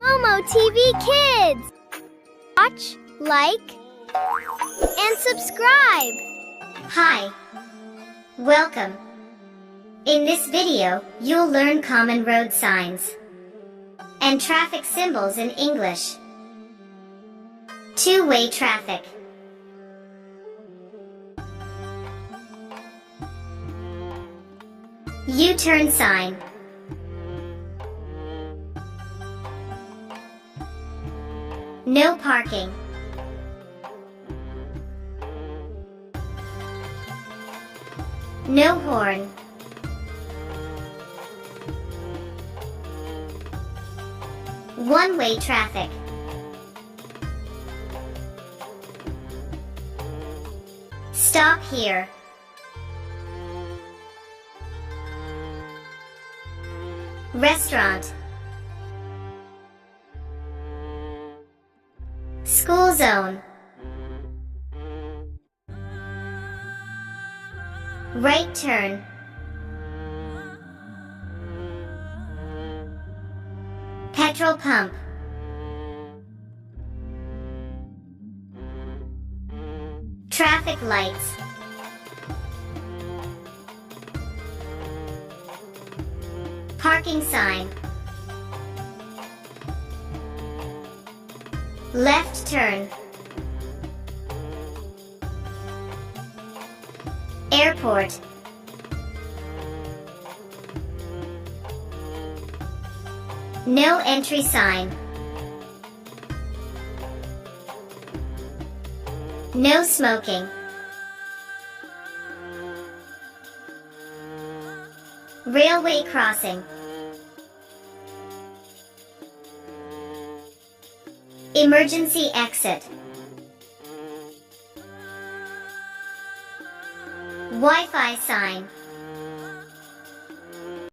Momo TV Kids! Watch, like, and subscribe! Hi! Welcome! In this video, you'll learn common road signs and traffic symbols in English. Two-way traffic. U-turn sign. No parking. No horn. One-way traffic. Stop here. Restaurant. School zone. Right turn. Petrol pump. Traffic lights. Parking sign. Left turn. Airport. No entry sign. No smoking. Railway crossing. Emergency exit. Wi-Fi sign.